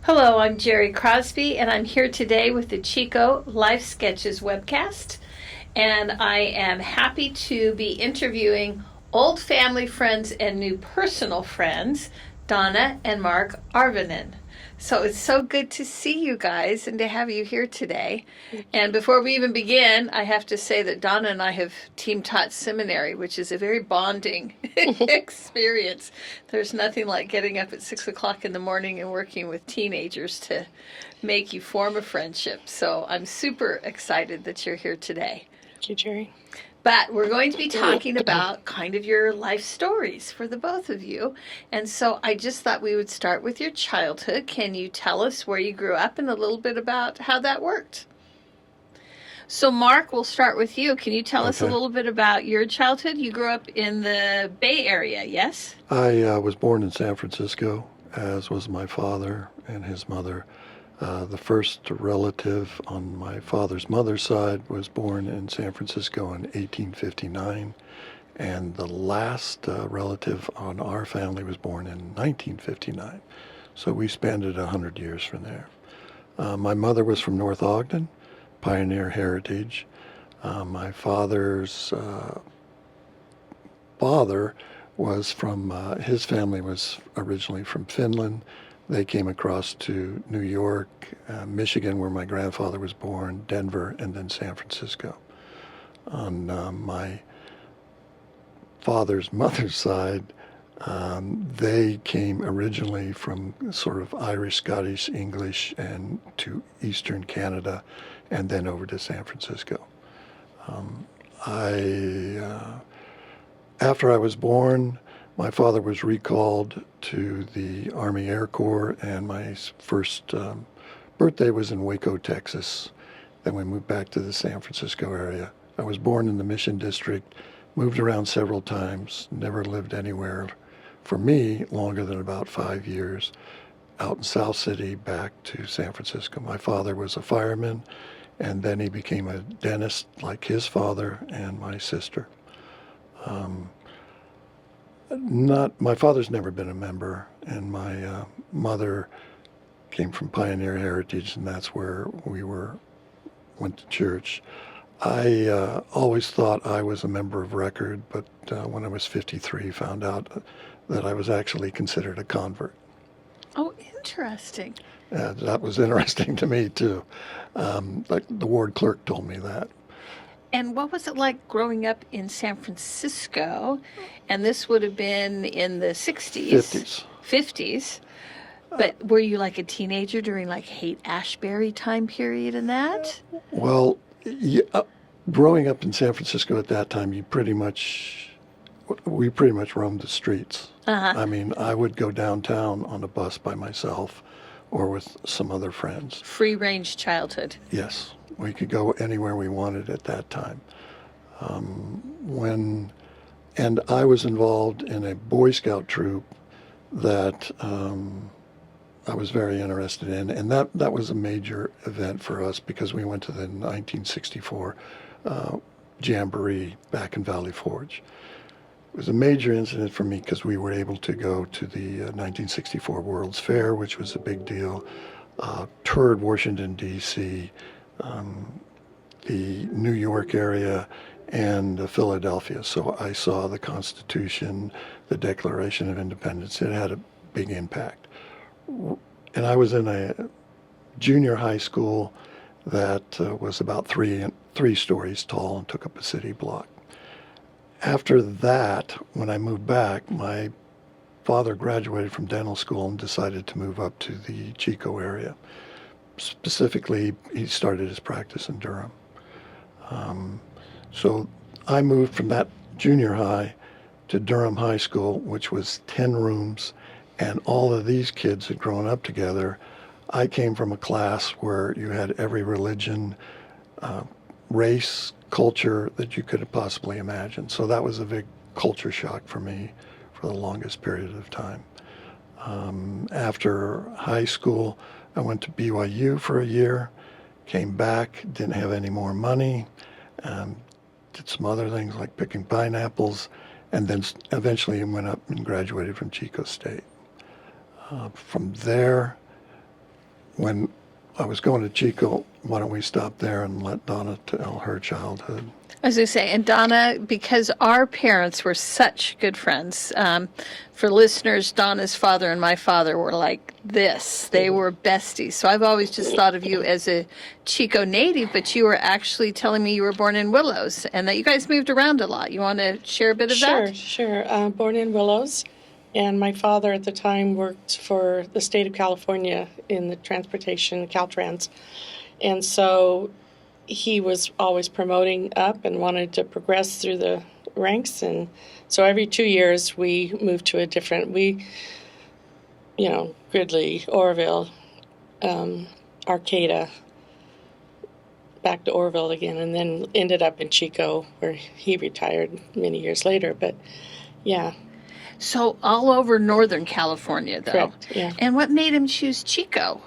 Hello, I'm Jerry Crosby, and I'm here today with the Chico Life Sketches webcast. And I am happy to be interviewing old family friends and new personal friends, Donna and Mark Arvonen. So it's so good to see you guys and to have you here today. And before we even begin, I have to say that Donna and I have team taught seminary, which is a very bonding experience. There's nothing like getting up at 6 o'clock in the morning and working with teenagers to make you form a friendship. So I'm super excited that you're here today. Thank you, Jerry. But we're going to be talking about kind of your life stories for the both of you. And so I just thought we would start with your childhood. Can you tell us where you grew up and a little bit about how that worked? So, Mark, we'll start with you. Can you tell us a little bit about your childhood? You grew up in the Bay Area, yes? I was born in San Francisco, as was my father and his mother. The first relative on my father's mother's side was born in San Francisco in 1859, and the last relative on our family was born in 1959. So we spanned it 100 years from there. My mother was from North Ogden, pioneer heritage. My father's father was from, his family was originally from Finland. They came across to New York, Michigan, where my grandfather was born, Denver, and then San Francisco. On my father's mother's side, they came originally from sort of Irish, Scottish, English, and to Eastern Canada, and then over to San Francisco. After I was born, my father was recalled to the Army Air Corps, and my first birthday was in Waco, Texas. Then we moved back to the San Francisco area. I was born in the Mission District, moved around several times, never lived anywhere, for me, longer than about 5 years, out in South City, back to San Francisco. My father was a fireman, and then he became a dentist like his father and my sister. My father's never been a member, and my mother came from pioneer heritage, and that's where we went to church. I always thought I was a member of record, but when I was 53, found out that I was actually considered a convert. Oh, interesting. That was interesting to me too. Like the ward clerk told me that. And what was it like growing up in San Francisco? And this would have been in the 60s. 50s. 50s. But were you like a teenager during like Haight-Ashbury time period in that? Well, yeah, growing up in San Francisco at that time, we pretty much roamed the streets. I mean, I would go downtown on a bus by myself or with some other friends. Free range childhood. Yes, we could go anywhere we wanted at that time. And I was involved in a Boy Scout troop that I was very interested in, and that was a major event for us because we went to the 1964 Jamboree back in Valley Forge. It was a major incident for me because we were able to go to the 1964 World's Fair, which was a big deal, toured Washington, D.C., the New York area, and Philadelphia. So I saw the Constitution, the Declaration of Independence. It had a big impact. And I was in a junior high school that was about three stories tall and took up a city block. After that, when I moved back, my father graduated from dental school and decided to move up to the Chico area. Specifically, he started his practice in Durham. So I moved from that junior high to Durham High School, which was 10 rooms, and all of these kids had grown up together. I came from a class where you had every religion, race, culture that you could possibly imagine. So that was a big culture shock for me for the longest period of time. After high school, I went to BYU for a year, came back, didn't have any more money, did some other things like picking pineapples, and then eventually went up and graduated from Chico State. From there, when I was going to Chico, why don't we stop there and let Donna tell her childhood? As I say, and Donna, because our parents were such good friends, for listeners, Donna's father and my father were like this. They were besties. So I've always just thought of you as a Chico native, but you were actually telling me you were born in Willows and that you guys moved around a lot. You want to share a bit of that? Sure. Born in Willows, and my father at the time worked for the state of California in the transportation, Caltrans. And so he was always promoting up and wanted to progress through the ranks. And so every 2 years we moved to a different, Gridley, Oroville, Arcata, back to Oroville again, and then ended up in Chico where he retired many years later. But yeah. So all over Northern California, though. Correct, yeah. And what made him choose Chico?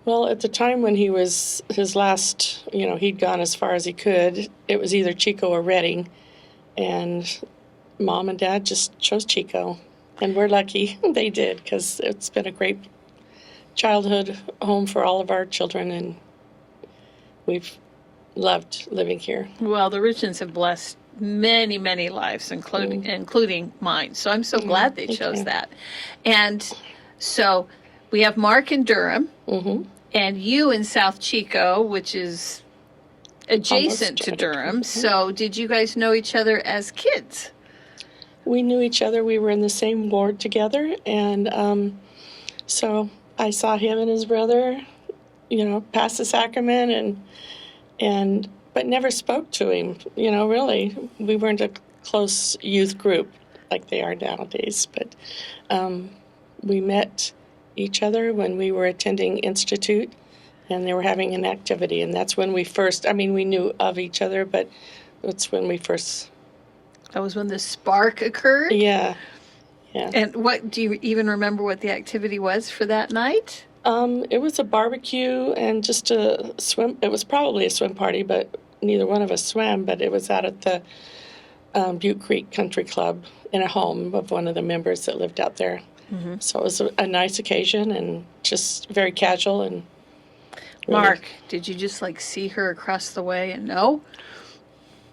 Well, at the time when he was his last, he'd gone as far as he could, it was either Chico or Redding. And Mom and Dad just chose Chico. And we're lucky they did, because it's been a great childhood home for all of our children, and we've loved living here. Well, the Richards have blessed many, many lives, including mine. So I'm so glad they chose that. And so we have Mark in Durham. Mm-hmm. And you in South Chico, which is adjacent to Durham. So did you guys know each other as kids? We knew each other. We were in the same ward together. And so I saw him and his brother, pass the sacrament but never spoke to him. Really. We weren't a close youth group like they are nowadays. But we met each other when we were attending Institute, and they were having an activity, and that's when we first, we knew of each other, but that's when we first... That was when the spark occurred? Yeah. And what, do you even remember what the activity was for that night? It was a barbecue and just a swim. It was probably a swim party, but neither one of us swam, but it was out at the Butte Creek Country Club in a home of one of the members that lived out there. Mm-hmm. So it was a nice occasion and just very casual. And really... Mark, did you just see her across the way and know?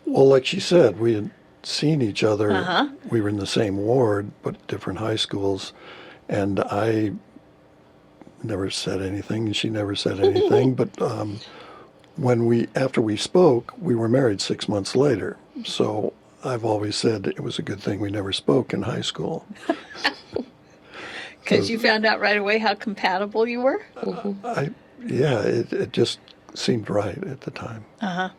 Well, like she said, we had seen each other. Uh-huh. We were in the same ward, but different high schools. And I never said anything, and she never said anything. But after we spoke, we were married 6 months later. So I've always said it was a good thing we never spoke in high school. Because you found out right away how compatible you were? It just seemed right at the time. Uh-huh.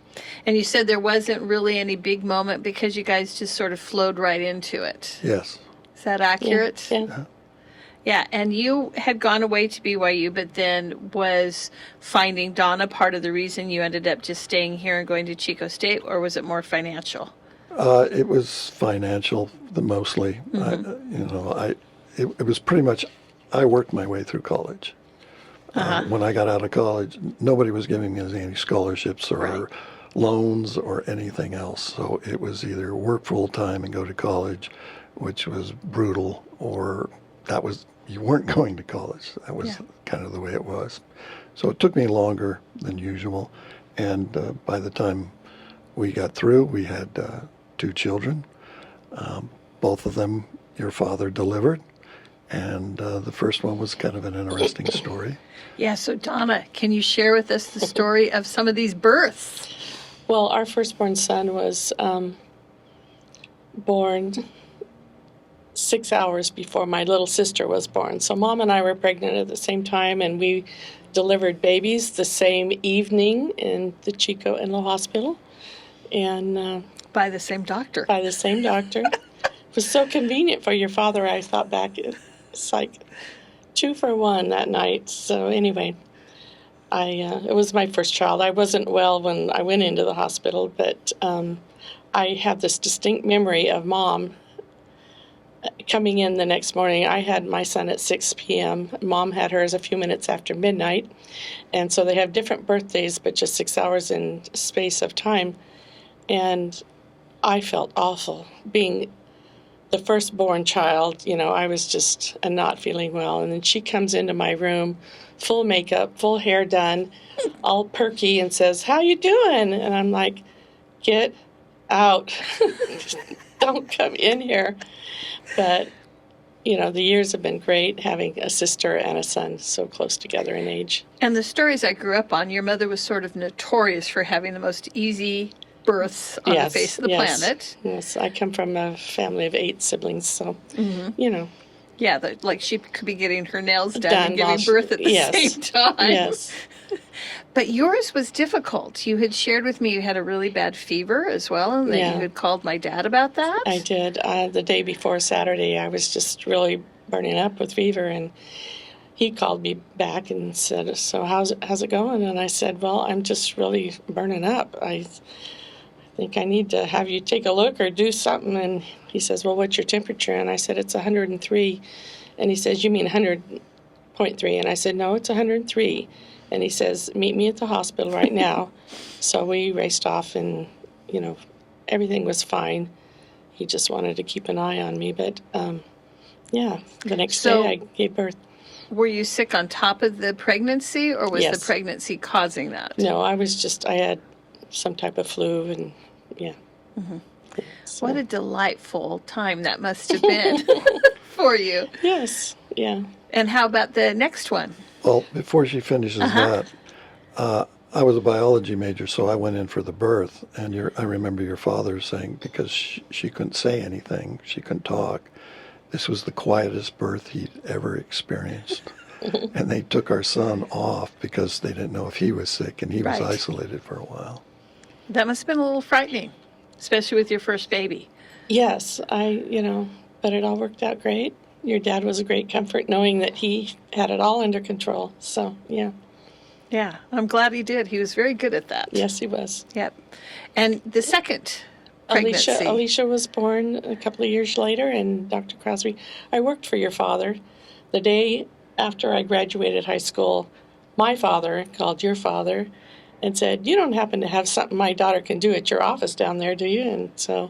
And you said there wasn't really any big moment because you guys just sort of flowed right into it. Yes. Is that accurate? Yeah. Yeah, and you had gone away to BYU, but then was finding Donna part of the reason you ended up just staying here and going to Chico State, or was it more financial? It was financial, mostly. Mm-hmm. It was pretty much, I worked my way through college. Uh-huh. When I got out of college, nobody was giving me any scholarships or loans or anything else. So it was either work full time and go to college, which was brutal, or you weren't going to college. That was kind of the way it was. So it took me longer than usual. And by the time we got through, we had 2 children. Both of them your father delivered. And the first one was kind of an interesting story. Yeah, so Donna, can you share with us the story of some of these births? Well, our firstborn son was born 6 hours before my little sister was born. So Mom and I were pregnant at the same time, and we delivered babies the same evening in the Chico Inlow Hospital. And by the same doctor. By the same doctor. It was so convenient for your father, I thought back. It's like 2 for 1 that night. So anyway, it was my first child. I wasn't well when I went into the hospital, but I have this distinct memory of Mom coming in the next morning. I had my son at 6 p.m. Mom had hers a few minutes after midnight. And so they have different birthdays, but just 6 hours in space of time. And I felt awful being the firstborn child, I was just not feeling well. And then she comes into my room, full makeup, full hair done, all perky, and says, "How you doing?" And I'm like, "Get out. Don't come in here." But, the years have been great having a sister and a son so close together in age. And the stories I grew up on, your mother was sort of notorious for having the most easy births on the face of the planet. Yes, I come from a family of 8 siblings, so, Yeah, like she could be getting her nails done and giving while birth at the same time. Yes. But yours was difficult. You had shared with me you had a really bad fever as well, and that you had called my dad about that. I did. The day before Saturday, I was just really burning up with fever, and he called me back and said, "So how's it going?" And I said, "Well, I'm just really burning up. I think I need to have you take a look or do something." And he says, "Well, what's your temperature?" And I said, "It's 103. And he says, "You mean 100.3? And I said, "No, it's 103. And he says, "Meet me at the hospital right now." So we raced off, and, everything was fine. He just wanted to keep an eye on me. But, the next day I gave birth. Were you sick on top of the pregnancy, or was Yes. the pregnancy causing that? No, I had some type of flu, and, So. What a delightful time that must have been for you. Yes, yeah. And how about the next one? Well, before she finishes that, I was a biology major, so I went in for the birth. And I remember your father saying, because she couldn't say anything, she couldn't talk, this was the quietest birth he'd ever experienced. And they took our son off because they didn't know if he was sick, and he was isolated for a while. That must have been a little frightening, especially with your first baby. Yes, but it all worked out great. Your dad was a great comfort knowing that he had it all under control. So, yeah. Yeah, I'm glad he did. He was very good at that. Yes, he was. Yep. And the second pregnancy. Alicia was born a couple of years later, and Dr. Crosby, I worked for your father. The day after I graduated high school, my father called your father and said, "You don't happen to have something my daughter can do at your office down there, do you?" And so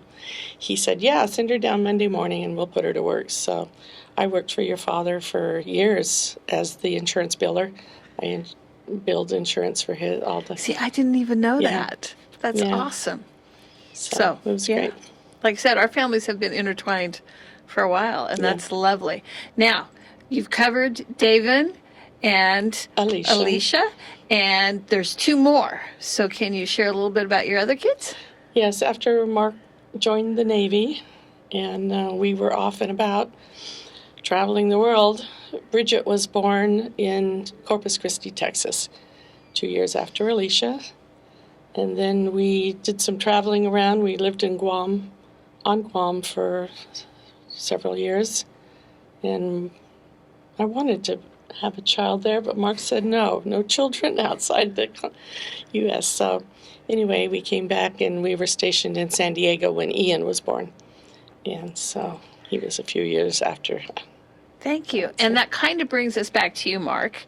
he said, "Yeah, send her down Monday morning and we'll put her to work." So I worked for your father for years as the insurance biller. I billed insurance for all the... See, I didn't even know that. That's awesome. So it was great. Like I said, our families have been intertwined for a while, and that's lovely. Now, you've covered David and Alicia, and there's 2 more. So can you share a little bit about your other kids? Yes, after Mark joined the Navy, and we were off and about traveling the world, Bridget was born in Corpus Christi, Texas, 2 years after Alicia. And then we did some traveling around. We lived in Guam for several years. And I wanted to have a child there, but Mark said no children outside the U.S. So anyway, we came back, and we were stationed in San Diego when Ian was born. And so he was a few years after. Thank you. And that kind of brings us back to you, Mark.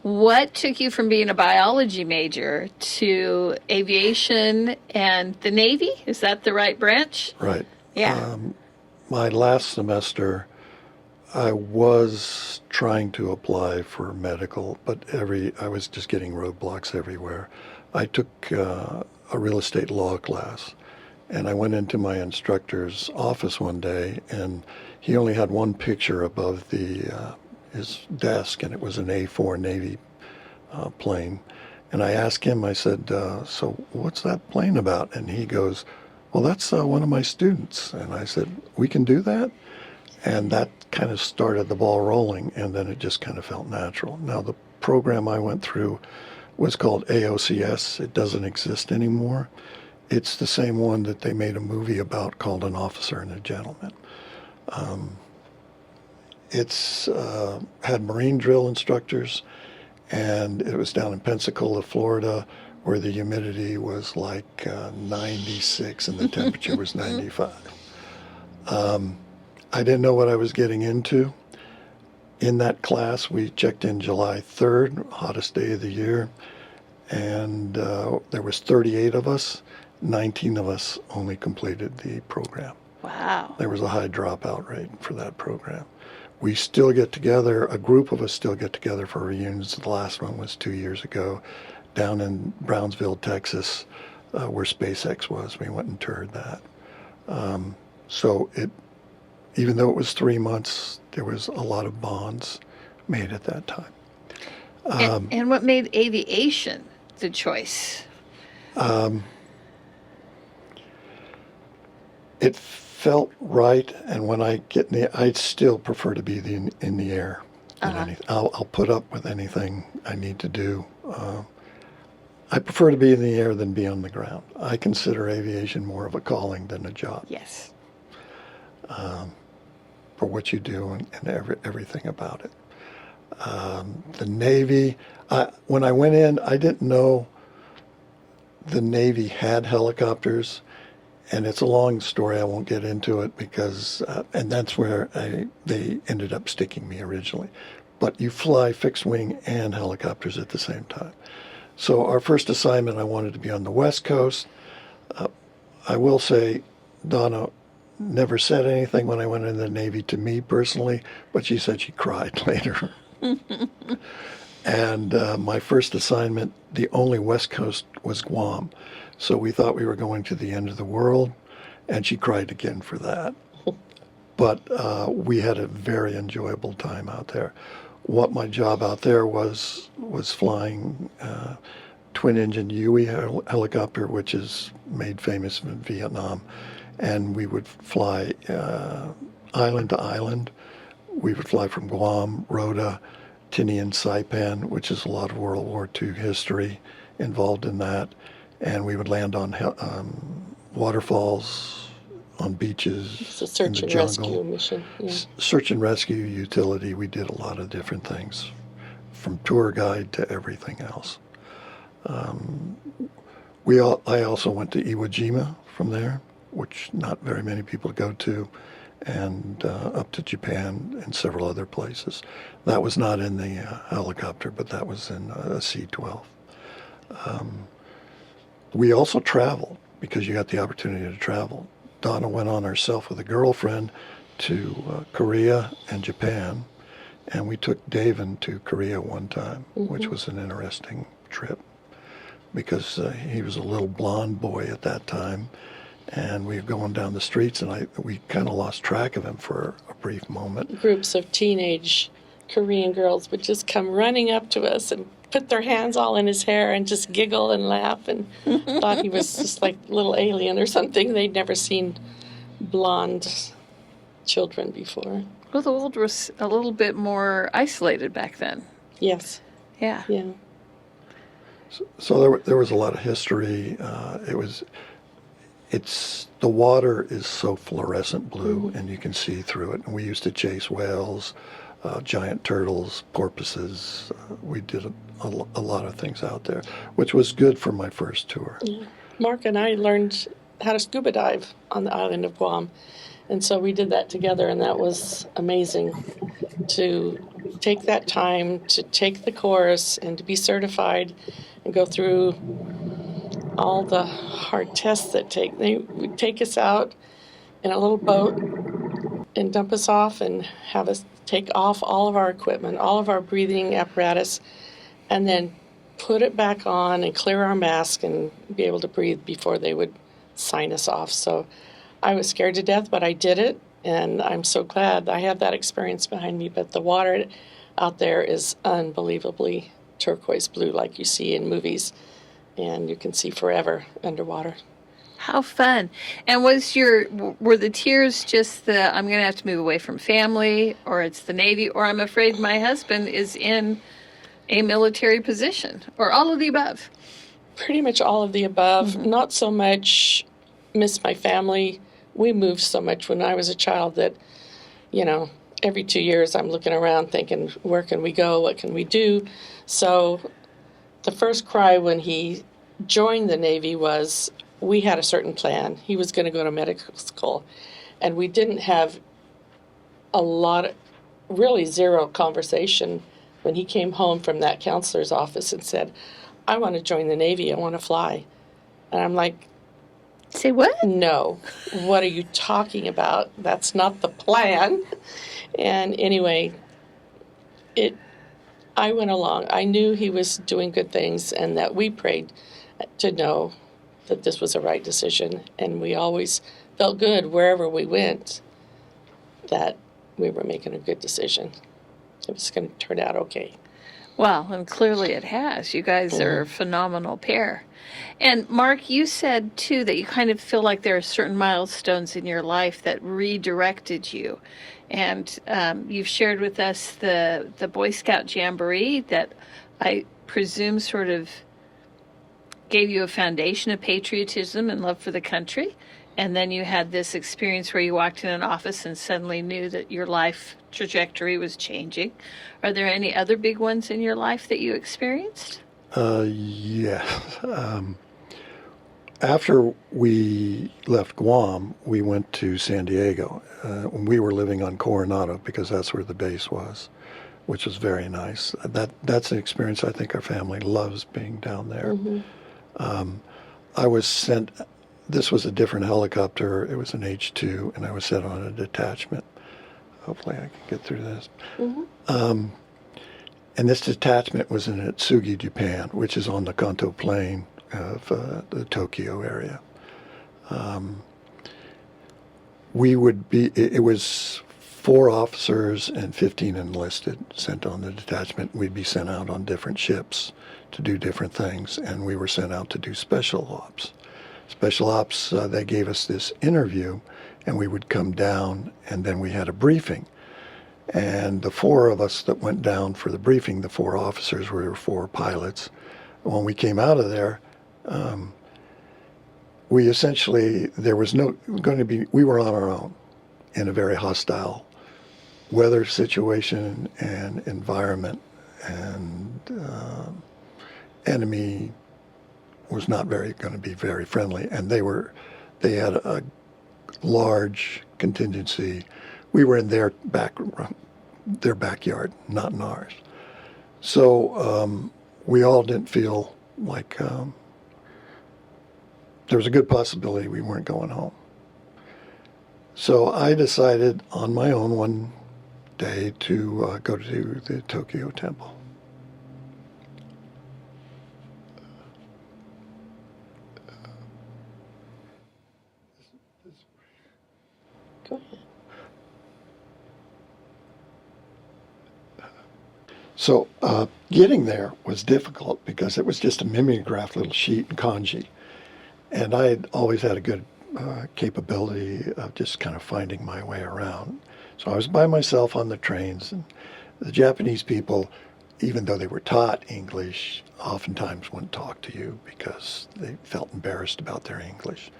What took you from being a biology major to aviation and the Navy? Is that the right branch? Right. Yeah. My last semester, I was trying to apply for medical, but I was just getting roadblocks everywhere. I took a real estate law class, and I went into my instructor's office one day, and he only had one picture above his desk, and it was an A4 Navy plane. And I asked him, I said, "So what's that plane about?" And he goes, "Well, that's one of my students." And I said, "We can do that?" And that kind of started the ball rolling, and then it just kind of felt natural. Now, the program I went through was called AOCS. It doesn't exist anymore. It's the same one that they made a movie about called An Officer and a Gentleman. It's had Marine drill instructors, and it was down in Pensacola, Florida, where the humidity was like 96 and the temperature was 95. I didn't know what I was getting into. In that class, we checked in July 3rd, hottest day of the year, and there was 38 of us. 19 of us only completed the program. Wow. There was a high dropout rate for that program. We still get together, a group of us still get together for reunions. The last one was 2 years ago down in Brownsville, Texas, where SpaceX was. We went and toured that. So even though it was 3 months, there was a lot of bonds made at that time. And what made aviation the choice? It felt right, and when I get in I still prefer to be in the air. I'll put up with anything I need to do. I prefer to be in the air than be on the ground. I consider aviation more of a calling than a job. Yes. For what you do and everything about it. The Navy, when I went in, I didn't know the Navy had helicopters, and it's a long story. I won't get into it because, and that's where they ended up sticking me originally. But you fly fixed wing and helicopters at the same time. So our first assignment, I wanted to be on the West Coast. I will say, Donna never said anything when I went in the Navy to me personally, but she said she cried later. And my first assignment, the only West Coast was Guam. So we thought we were going to the end of the world, and she cried again for that. But we had a very enjoyable time out there. What my job out there was flying twin-engine Huey helicopter, which is made famous in Vietnam. And we would fly island to island. We would fly from Guam, Rota, Tinian, Saipan, which is a lot of World War II history involved in that. And we would land on waterfalls, on beaches, It's a search in the and jungle. rescue mission. Yeah. Search and rescue, utility. We did a lot of different things, from tour guide to everything else. I also went to Iwo Jima from there, which not very many people go to, and up to Japan and several other places. That was not in the helicopter, but that was in a C-12. We also traveled because you got the opportunity to travel. Donna went on herself with a girlfriend to Korea and Japan, and we took David to Korea one time, which was an interesting trip because he was a little blonde boy at that time, and we were going down the streets, and we kind of lost track of him for a brief moment. Groups of teenage Korean girls would just come running up to us and put their hands all in his hair and just giggle and laugh and thought he was just like a little alien or something. They'd never seen blonde children before. Well, the world was a little bit more isolated back then. Yes. Yeah. Yeah. So there was a lot of history. The water is so fluorescent blue, and you can see through it. And we used to chase whales, giant turtles, porpoises. We did a lot of things out there, which was good for my first tour. Yeah. Mark and I learned how to scuba dive on the island of Guam. And so we did that together, and that was amazing to take that time to take the course and to be certified and go through all the hard tests they would take us out in a little boat and dump us off and have us take off all of our equipment, all of our breathing apparatus, and then put it back on and clear our mask and be able to breathe before they would sign us off. So I was scared to death, but I did it, and I'm so glad I had that experience behind me. But the water out there is unbelievably turquoise blue like you see in movies, and you can see forever underwater. How fun. And were the tears just the, I'm going to have to move away from family, or it's the Navy, or I'm afraid my husband is in a military position, or all of the above? Pretty much all of the above. Not so much miss my family. We moved so much when I was a child that, every 2 years I'm looking around thinking, where can we go? What can we do? So the first cry when he joined the Navy was, we had a certain plan. He was going to go to medical school. And we didn't have really zero conversation when he came home from that counselor's office and said, I want to join the Navy. I want to fly. And I'm like, Say what? No. What are you talking about? That's not the plan. And anyway, I went along. I knew he was doing good things and that we prayed to know that this was the right decision. And we always felt good wherever we went that we were making a good decision. It was going to turn out okay. Well, and clearly it has. You guys are a phenomenal pair. And Mark, you said too that you kind of feel like there are certain milestones in your life that redirected you. And you've shared with us the Boy Scout Jamboree that I presume sort of gave you a foundation of patriotism and love for the country. And then you had this experience where you walked in an office and suddenly knew that your life trajectory was changing. Are there any other big ones in your life that you experienced? Yeah. After we left Guam, we went to San Diego. We were living on Coronado because that's where the base was, which was very nice. That's an experience I think our family loves, being down there. I was sent, this was a different helicopter. It was an H-2, and I was sent on a detachment. Hopefully I can get through this. And this detachment was in Atsugi, Japan, which is on the Kanto Plain of the Tokyo area. It was 4 officers and 15 enlisted sent on the detachment. We'd be sent out on different ships to do different things, and we were sent out to do special ops. Special ops, they gave us this interview, and we would come down, and then we had a briefing. And the 4 of us that went down for the briefing, the 4 officers, we were 4 pilots. When we came out of there, we essentially, we were on our own in a very hostile weather situation and environment, and enemy was not going to be very friendly, and they had a large contingency. We were in their backyard, not in ours. So we all didn't feel like there was a good possibility we weren't going home. So I decided on my own one day to go to the Tokyo Temple. Go ahead. So getting there was difficult because it was just a mimeographed little sheet in kanji. And I had always had a good capability of just kind of finding my way around. So I was by myself on the trains, and the Japanese people, even though they were taught English, oftentimes wouldn't talk to you because they felt embarrassed about their English.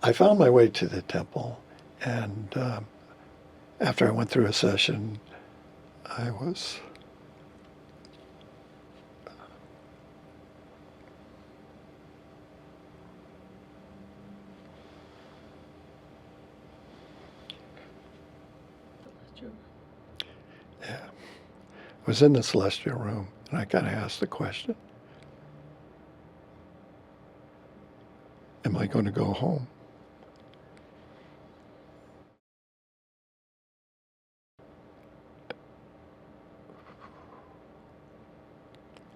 I found my way to the temple, and after I went through a session, I was in the celestial room, and I kind of asked the question, am I going to go home?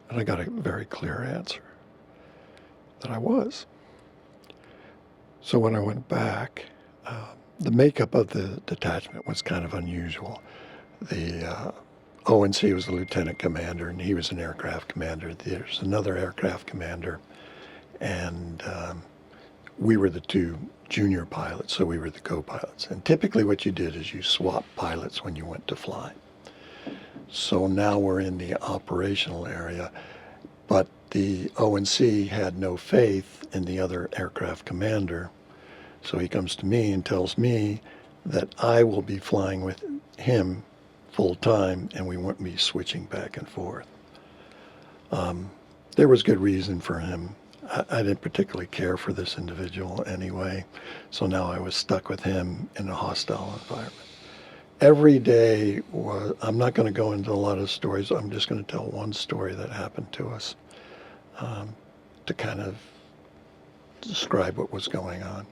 And I got a very clear answer that I was. So when I went back, the makeup of the detachment was kind of unusual. The ONC was the lieutenant commander, and he was an aircraft commander. There's another aircraft commander, and we were the 2 junior pilots, so we were the co-pilots. And typically what you did is you swapped pilots when you went to fly. So now we're in the operational area, but the ONC had no faith in the other aircraft commander, so he comes to me and tells me that I will be flying with him full time, and we won't be switching back and forth. There was good reason for him. I didn't particularly care for this individual anyway, so now I was stuck with him in a hostile environment. Every day was, I'm not going to go into a lot of stories, I'm just going to tell one story that happened to us to kind of describe what was going on.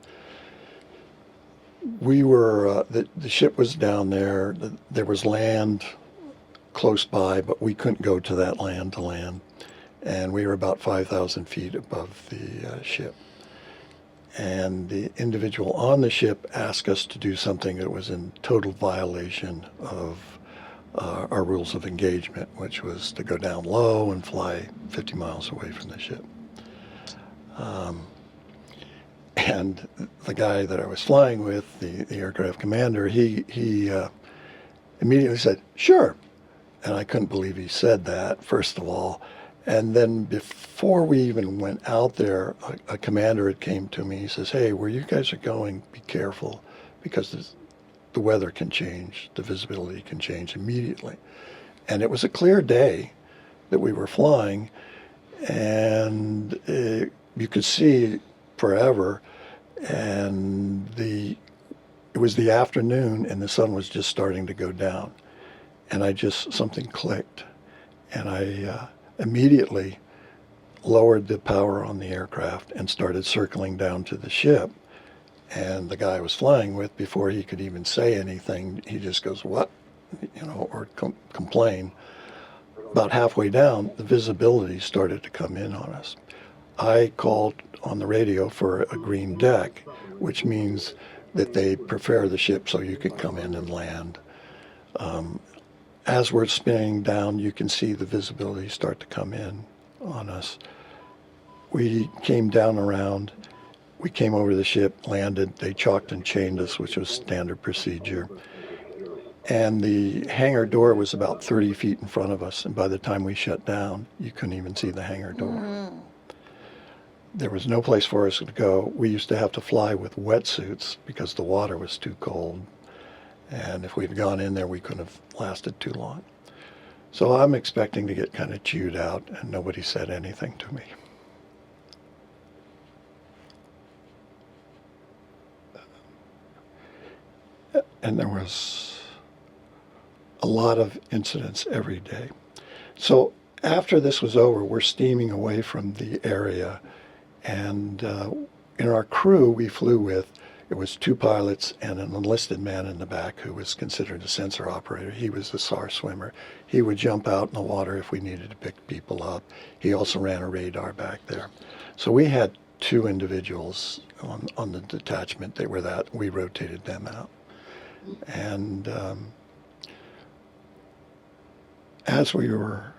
We were, the ship was down there. There was land close by, but we couldn't go to that land to land. And we were about 5,000 feet above the ship. And the individual on the ship asked us to do something that was in total violation of our rules of engagement, which was to go down low and fly 50 miles away from the ship. And the guy that I was flying with, the aircraft commander, he immediately said, "Sure." And I couldn't believe he said that, first of all. And then before we even went out there, a commander had came to me. He says, "Hey, where you guys are going, be careful, because the weather can change, the visibility can change immediately." And it was a clear day that we were flying, and you could see forever, and it was the afternoon, and the sun was just starting to go down. And something clicked, and I immediately lowered the power on the aircraft and started circling down to the ship. And the guy I was flying with, before he could even say anything, he just goes, "What?" or complain. About halfway down, the visibility started to come in on us. I called on the radio for a green deck, which means that they prepare the ship so you can come in and land. As we're spinning down, you can see the visibility start to come in on us. We came down around, we came over the ship, landed, they chalked and chained us, which was standard procedure. And the hangar door was about 30 feet in front of us, and by the time we shut down, you couldn't even see the hangar door. Mm-hmm. There was no place for us to go. We used to have to fly with wetsuits because the water was too cold. And if we'd gone in there, we couldn't have lasted too long. So I'm expecting to get kind of chewed out, and nobody said anything to me. And there was a lot of incidents every day. So after this was over, we're steaming away from the area. And in our crew we flew with, it was 2 pilots and an enlisted man in the back who was considered a sensor operator. He was a SAR swimmer. He would jump out in the water if we needed to pick people up. He also ran a radar back there. So we had 2 individuals on the detachment. They were that. We rotated them out. And as we were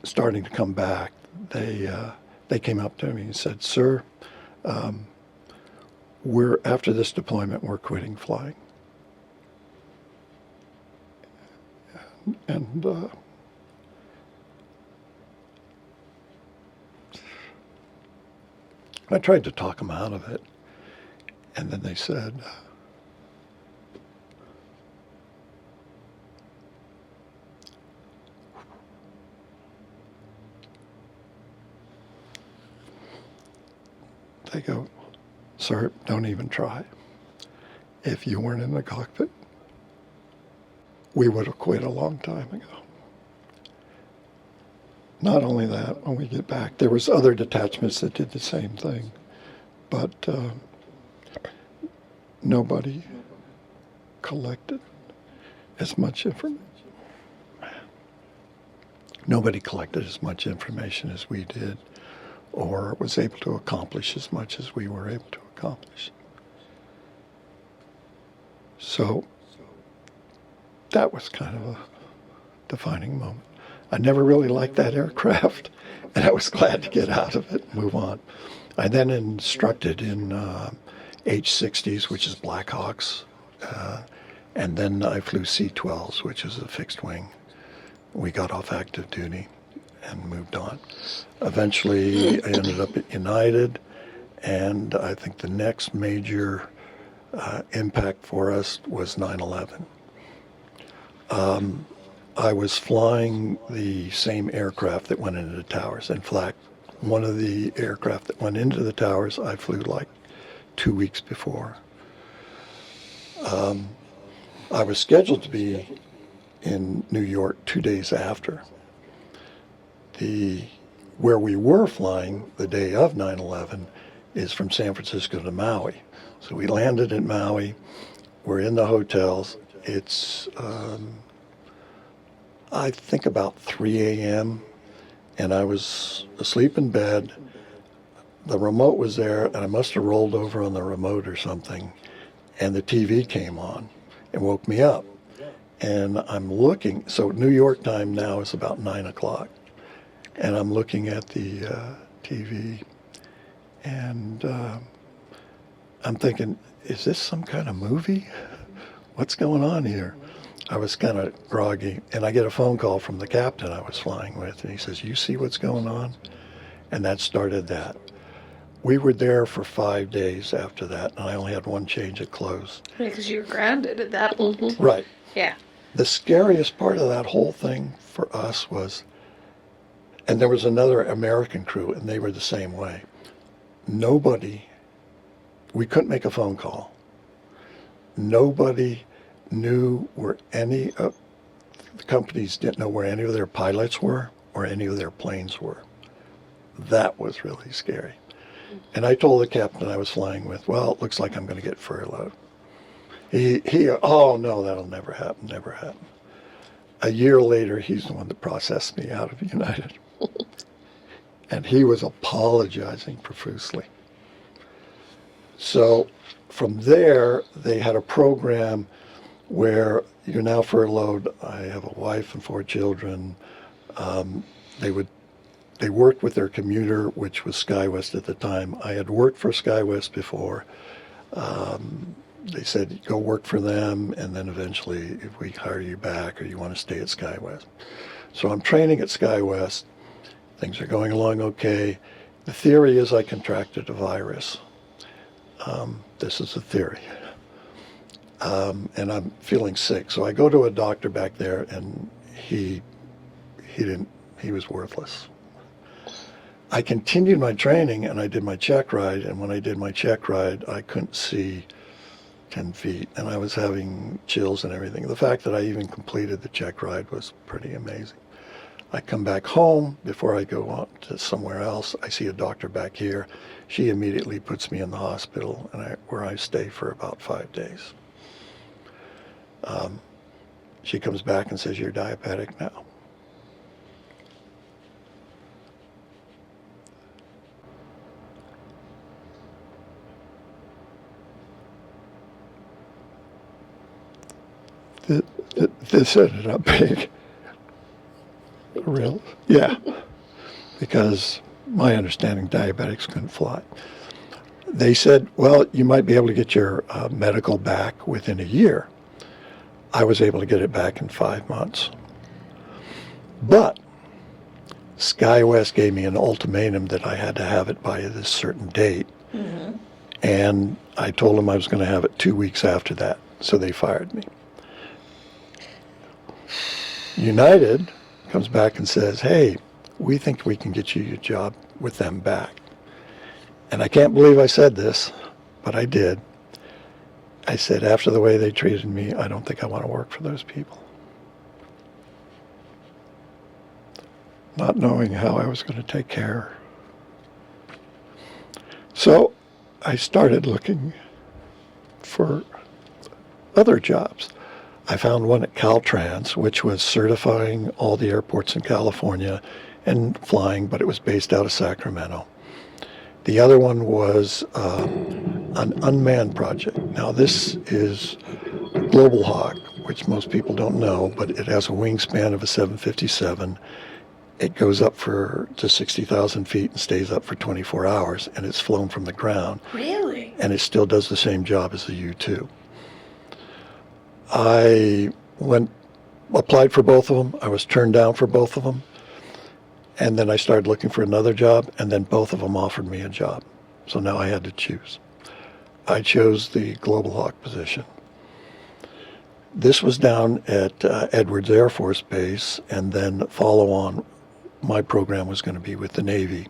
starting to come back, they came up to me and said, "Sir, after this deployment, we're quitting flying." And I tried to talk them out of it. And then they said, they go, "Sir, don't even try. If you weren't in the cockpit, we would have quit a long time ago." Not only that, when we get back, there was other detachments that did the same thing, but nobody collected as much information. Nobody collected as much information as we did, or was able to accomplish as much as we were able to accomplish. So that was kind of a defining moment. I never really liked that aircraft, and I was glad to get out of it and move on. I then instructed in H-60s, which is Black Hawks, and then I flew C-12s, which is a fixed wing. We got off active duty and moved on. Eventually, I ended up at United, and I think the next major impact for us was 9/11. I was flying the same aircraft that went into the towers. In fact, one of the aircraft that went into the towers, I flew like 2 weeks before. I was scheduled to be in New York 2 days after. Where we were flying the day of 9/11 is from San Francisco to Maui. So we landed in Maui. We're in the hotels. It's, I think about 3 a.m. and I was asleep in bed. The remote was there, and I must have rolled over on the remote or something, and the TV came on and woke me up. And I'm looking, so New York time now is about 9 o'clock, and I'm looking at the TV, and I'm thinking, is this some kind of movie? What's going on here? I was kind of groggy, and I get a phone call from the captain I was flying with, and he says, you see what's going on? And that started that. We were there for 5 days after that, and I only had one change of clothes. Because you were grounded at that point. Right. Yeah. The scariest part of that whole thing for us was, and there was another American crew, and they were the same way. Nobody, we couldn't make a phone call. Nobody knew where any of the companies didn't know where any of their pilots were or any of their planes were. That was really scary. And I told the captain I was flying with, well, it looks like I'm going to get furloughed. Oh no, that'll never happen, never happen. A year later, he's the one that processed me out of United. And he was apologizing profusely. So from there, they had a program where you're now furloughed. I have a wife and 4 children. They worked with their commuter, which was SkyWest at the time. I had worked for SkyWest before. They said, go work for them, and then eventually if we hire you back or you want to stay at SkyWest. So I'm training at SkyWest. Things are going along okay. The theory is I contracted a virus. This is the theory. And I'm feeling sick. So I go to a doctor back there, and he was worthless. I continued my training, and I did my check ride, and when I did my check ride, I couldn't see 10 feet, and I was having chills and everything. The fact that I even completed the check ride was pretty amazing. I come back home before I go on to somewhere else. I see a doctor back here. She immediately puts me in the hospital, where I stay for about 5 days. She comes back and says, you're diabetic now. This ended up being real, yeah, because my understanding, diabetics couldn't fly. They said, well, you might be able to get your medical back within a year. I was able to get it back in 5 months. But SkyWest gave me an ultimatum that I had to have it by this certain date. Mm-hmm. And I told them I was going to have it 2 weeks after that, so they fired me. United comes back and says, hey, we think we can get you your job with them back. And I can't believe I said this, but I did. I said, after the way they treated me, I don't think I want to work for those people. Not knowing how I was going to take care. So I started looking for other jobs. I found one at Caltrans, which was certifying all the airports in California and flying, but it was based out of Sacramento. The other one was an unmanned project. Now this is Global Hawk, which most people don't know, but it has a wingspan of a 757. It goes up to 60,000 feet and stays up for 24 hours, and it's flown from the ground. Really? And it still does the same job as the U-2. I applied for both of them. I was turned down for both of them. And then I started looking for another job, and then both of them offered me a job. So now I had to choose. I chose the Global Hawk position. This was down at Edwards Air Force Base, and then follow on, my program was going to be with the Navy.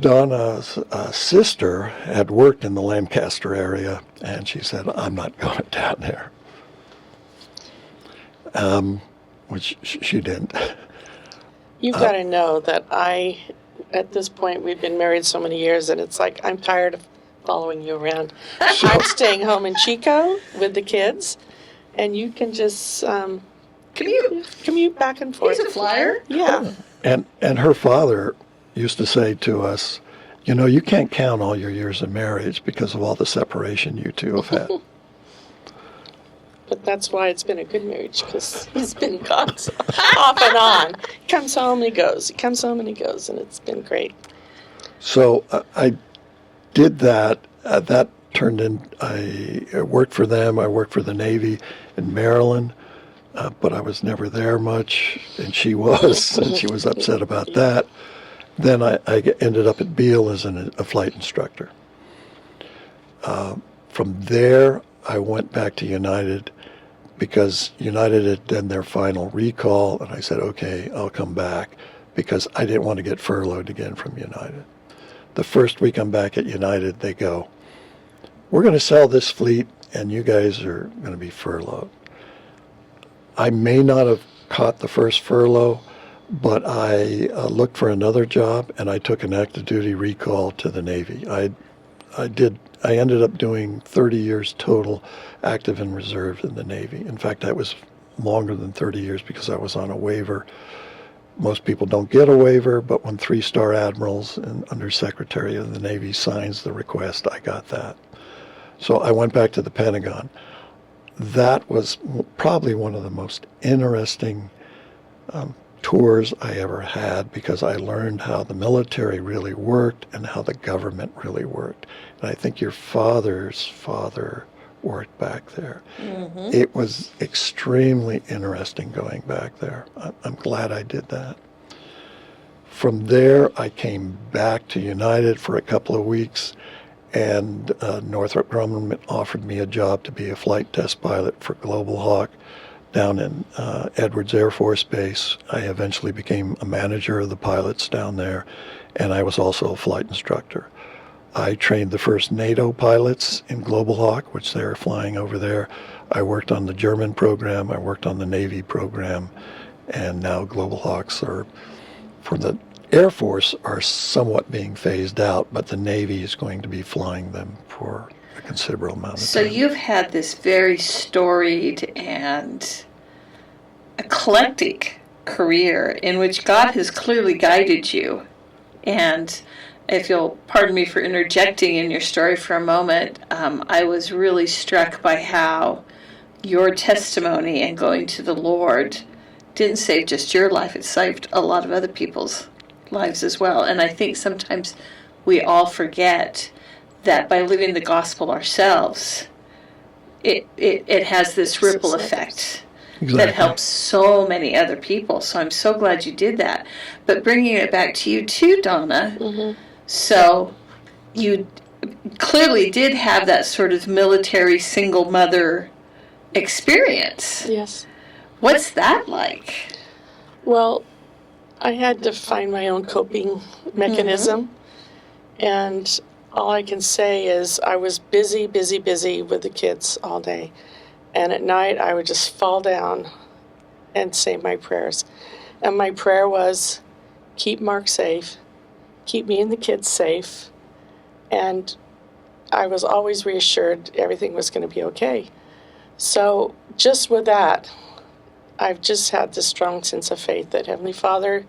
Donna's sister had worked in the Lancaster area, and she said, I'm not going down there. Which she didn't. You've got to know that I at this point, we've been married so many years, and it's like, I'm tired of following you around. I'm staying home in Chico with the kids, and you can just commute back and forth. He's a flyer. Yeah. And her father used to say to us, you know, you can't count all your years of marriage because of all the separation you two have had. But that's why it's been a good marriage, because he's been gone off and on. He comes home and he goes. He comes home and he goes, and it's been great. So I did that. That turned in, I worked for them. I worked for the Navy in Maryland, but I was never there much, and she was, and she was upset about that. Then I ended up at Beale as a flight instructor. From there, I went back to United because United had done their final recall, and I said, okay, I'll come back because I didn't want to get furloughed again from United. The first week I'm back at United, they go, we're going to sell this fleet, and you guys are going to be furloughed. I may not have caught the first furlough, but I looked for another job, and I took an active duty recall to the Navy. I ended up doing 30 years total active and reserve in the Navy. In fact, that was longer than 30 years because I was on a waiver. Most people don't get a waiver, but when 3-star admirals and Undersecretary of the Navy signs the request, I got that. So I went back to the Pentagon. That was probably one of the most interesting tours I ever had because I learned how the military really worked and how the government really worked. And I think your father's father worked back there. Mm-hmm. It was extremely interesting going back there. I'm glad I did that. From there, I came back to United for a couple of weeks, and Northrop Grumman offered me a job to be a flight test pilot for Global Hawk down in Edwards Air Force Base. I eventually became a manager of the pilots down there, and I was also a flight instructor. I trained the first NATO pilots in Global Hawk, which they were flying over there. I worked on the German program, I worked on the Navy program, and now Global Hawks are, for the Air Force, are somewhat being phased out, but the Navy is going to be flying them for a considerable amount of time. So you've had this very storied and eclectic career in which God has clearly guided you. And if you'll pardon me for interjecting in your story for a moment, I was really struck by how your testimony and going to the Lord didn't save just your life, it saved a lot of other people's lives as well. And I think sometimes we all forget that by living the gospel ourselves, it has this ripple effect. Exactly. That helps so many other people. So I'm so glad you did that. But bringing it back to you too, Donna, mm-hmm. So you clearly did have that sort of military single mother experience. Yes. What's that like? Well, I had to find my own coping mechanism. Mm-hmm. And all I can say is I was busy with the kids all day. And at night, I would just fall down and say my prayers. And my prayer was, keep Mark safe, keep me and the kids safe. And I was always reassured everything was going to be okay. So just with that, I've just had this strong sense of faith that Heavenly Father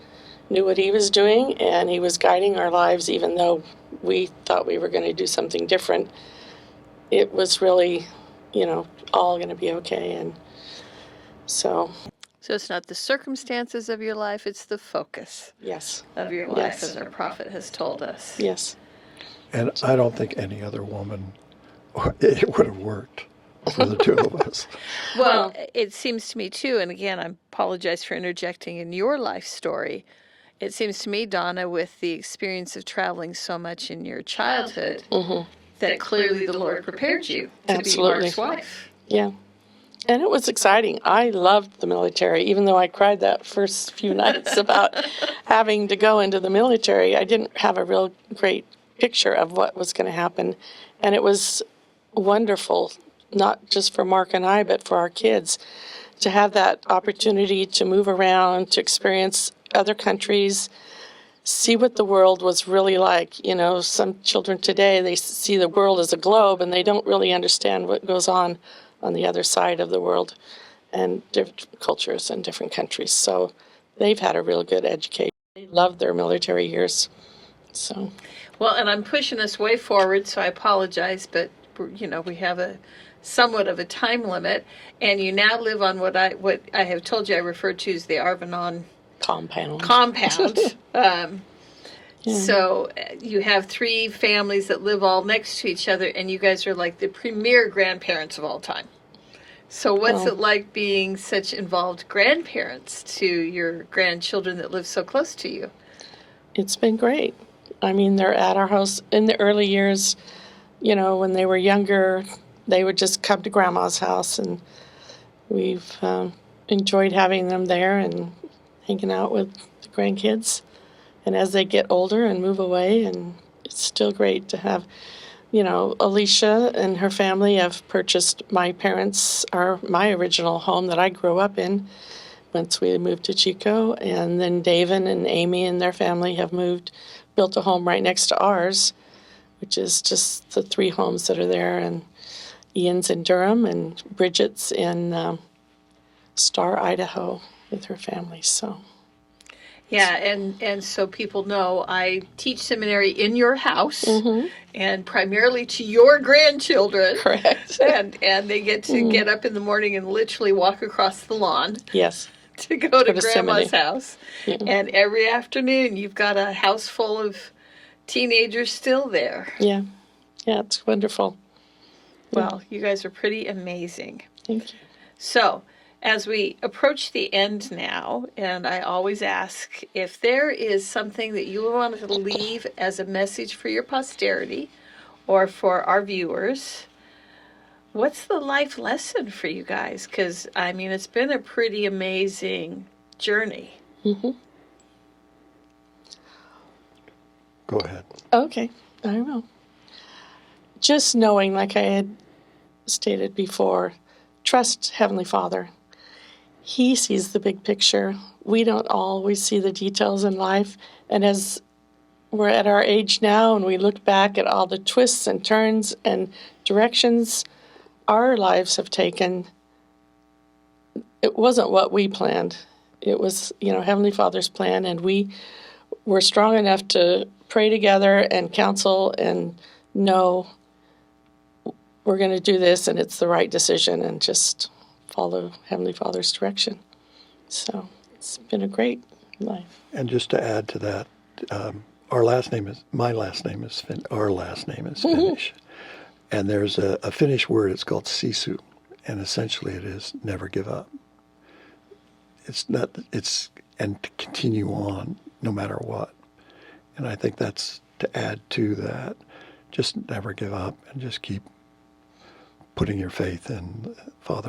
knew what He was doing, and He was guiding our lives, even though we thought we were going to do something different. It was really, all going to be okay. And so it's not the circumstances of your life, it's the focus of your life, as our prophet has told us. Yes. And I don't think any other woman, it would have worked for the two of us. Well, it seems to me too, and again, I apologize for interjecting in your life story. It seems to me, Donna, with the experience of traveling so much in your childhood, mm-hmm. that clearly the Lord prepared you to be Mark's wife. Yeah. And it was exciting. I loved the military, even though I cried that first few nights about having to go into the military. I didn't have a real great picture of what was going to happen. And it was wonderful, not just for Mark and I, but for our kids, to have that opportunity to move around, to experience other countries, see what the world was really like. You know, some children today, they see the world as a globe, and they don't really understand what goes on the other side of the world, and different cultures and different countries. So they've had a real good education. They love their military years. So, Well, and I'm pushing us way forward, so I apologize, but we have a somewhat of a time limit, and you now live on what I have told you I refer to as the Arvonen compound. So you have 3 families that live all next to each other, and you guys are like the premier grandparents of all time. So what's it like being such involved grandparents to your grandchildren that live so close to you? It's been great. I mean, they're at our house in the early years. You know, when they were younger, they would just come to Grandma's house, and we've enjoyed having them there and hanging out with the grandkids. And as they get older and move away, and it's still great to have, Alicia and her family have purchased my original home that I grew up in once we moved to Chico. And then David and Amy and their family have built a home right next to ours, which is just the 3 homes that are there. And Ian's in Durham, and Bridget's in Star, Idaho with her family. So. Yeah, and so people know I teach seminary in your house, and primarily to your grandchildren. Correct. And they get to get up in the morning and literally walk across the lawn. Yes. To go to Grandma's seminary. house. Yeah. And every afternoon you've got a house full of teenagers still there. Yeah. Yeah, it's wonderful. Well, you guys are pretty amazing. Thank you. So, as we approach the end now, and I always ask if there is something that you want to leave as a message for your posterity or for our viewers, what's the life lesson for you guys? Because, I mean, it's been a pretty amazing journey. Mm-hmm. Go ahead. Okay, I will. Just knowing, like I had stated before, trust Heavenly Father. He sees the big picture. We don't always see the details in life. And as we're at our age now and we look back at all the twists and turns and directions our lives have taken, it wasn't what we planned. It was, Heavenly Father's plan, and we were strong enough to pray together and counsel and know we're going to do this and it's the right decision, and just follow Heavenly Father's direction. So it's been a great life. And just to add to that, my last name is Finnish. And there's a Finnish word, it's called sisu, and essentially it is never give up. And to continue on no matter what. And I think that's to add to that, just never give up and just keep putting your faith in Father